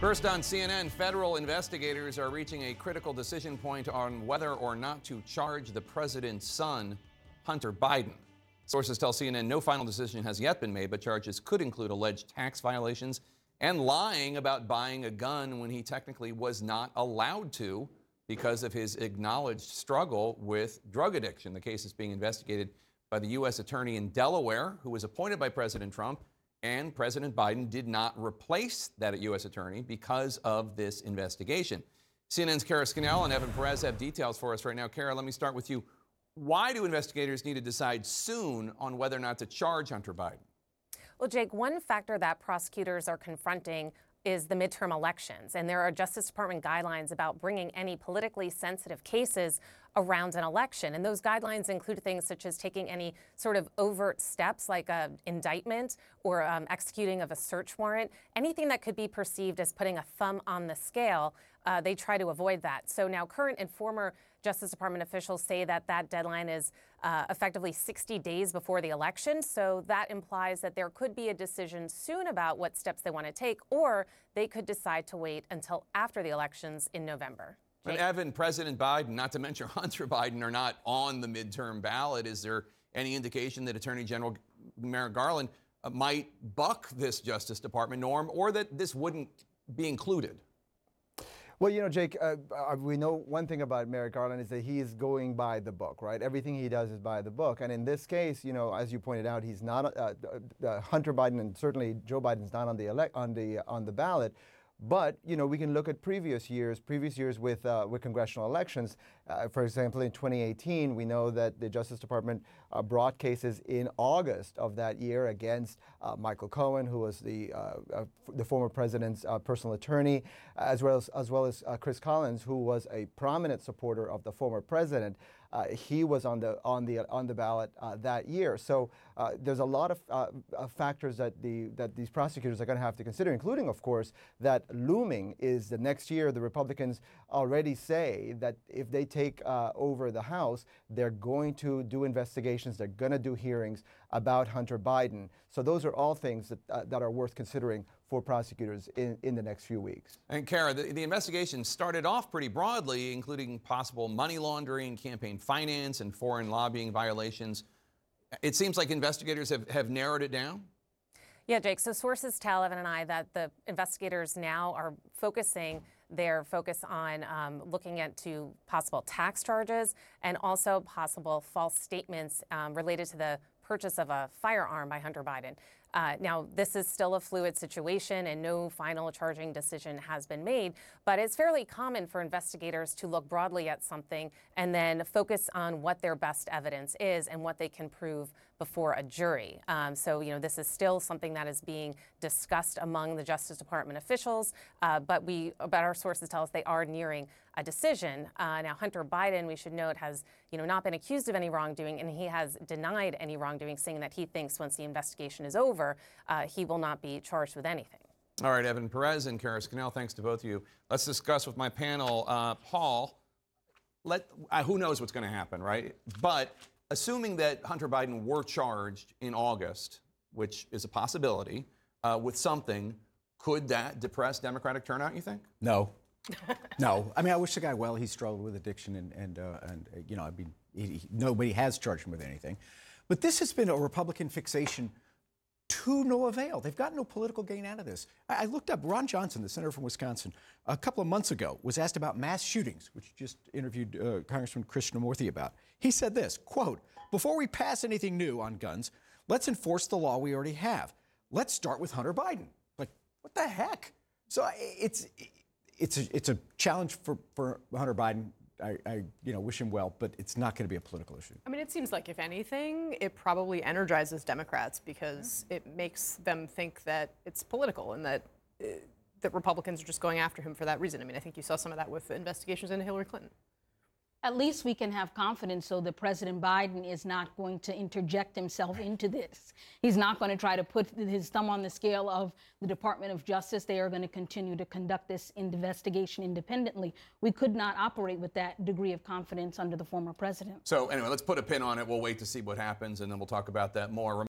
First on CNN, federal investigators are reaching a critical decision point on whether or not to charge the president's son, Hunter Biden. Sources tell CNN no final decision has yet been made, but charges could include alleged tax violations and lying about buying a gun when he technically was not allowed to because of his acknowledged struggle with drug addiction. The case is being investigated by the U.S. attorney in Delaware, who was appointed by President Trump, and President Biden did not replace that U.S. attorney because of this investigation. CNN's Kara Scannell and Evan Perez have details for us right now. Kara, let me start with you. Why do investigators need to decide soon on whether or not to charge Hunter Biden? Well, Jake, one factor that prosecutors are confronting is the midterm elections. And there are Justice Department guidelines about bringing any politically sensitive cases around an election. And those guidelines include things such as taking any sort of overt steps like an indictment or executing of a search warrant, anything that could be perceived as putting a thumb on the scale. They try to avoid that. So now current and former Justice Department officials say that that deadline is effectively 60 days before the election. So that implies that there could be a decision soon about what steps they want to take, or they could decide to wait until after the elections in November. And Evan, President Biden, not to mention Hunter Biden, are not on the midterm ballot. Is there any indication that Attorney General Merrick Garland might buck this Justice Department norm, or that this wouldn't be included? Well, Jake, we know one thing about Merrick Garland is that he is going by the book, right? Everything he does is by the book. And in this case, as you pointed out, he's not Hunter Biden, and certainly Joe Biden's not on the ballot. But, we can look at previous years with congressional elections. For example, in 2018, we know that the Justice Department brought cases in August of that year against Michael Cohen, who was the former president's personal attorney, as well as Chris Collins, who was a prominent supporter of the former president. He was on the ballot that year. So there's a lot of factors that these prosecutors are going to have to consider, including, of course, that looming is the next year. The Republicans already say that if they take over the House, they're going to do investigations. They're going to do hearings about Hunter Biden. So those are all things that are worth considering for prosecutors in the next few weeks. And Kara, the investigation started off pretty broadly, including possible money laundering, campaign finance, and foreign lobbying violations. It seems like investigators have narrowed it down. Yeah, Jake. So sources tell Evan and I that the investigators now are focusing their focus on looking into possible tax charges and also possible false statements related to the purchase of a firearm by Hunter Biden. Now, this is still a fluid situation and no final charging decision has been made, but it's fairly common for investigators to look broadly at something and then focus on what their best evidence is and what they can prove before a jury. So, this is still something that is being discussed among the Justice Department officials, but our sources tell us they are nearing a decision. Now, Hunter Biden, we should note, has not been accused of any wrongdoing, and he has denied any wrongdoing, saying that he thinks once the investigation is over, he will not be charged with anything. All right, Evan Perez and Kara Scannell, thanks to both of you. Let's discuss with my panel. Paul, who knows what's going to happen, right? But assuming that Hunter Biden were charged in August, which is a possibility, with something, could that depress Democratic turnout, you think? No. No. I mean, I wish the guy well. He struggled with addiction and nobody has charged him with anything. But this has been a Republican fixation to no avail. They've got no political gain out of this. I looked up Ron Johnson, the senator from Wisconsin, a couple of months ago, was asked about mass shootings, which just interviewed Congressman Krishnamurthy about. He said this, quote, "Before we pass anything new on guns, let's enforce the law we already have. Let's start with Hunter Biden." Like, what the heck? So it's a challenge for Hunter Biden. I wish him well, but it's not going to be a political issue. I mean, it seems like if anything, it probably energizes Democrats because it makes them think that it's political and that Republicans are just going after him for that reason. I mean, I think you saw some of that with the investigations into Hillary Clinton. At least we can have confidence so that President Biden is not going to interject himself into this. He's not going to try to put his thumb on the scale of the Department of Justice. They are going to continue to conduct this investigation independently. We could not operate with that degree of confidence under the former president. So anyway, let's put a pin on it. We'll wait to see what happens, and then we'll talk about that more.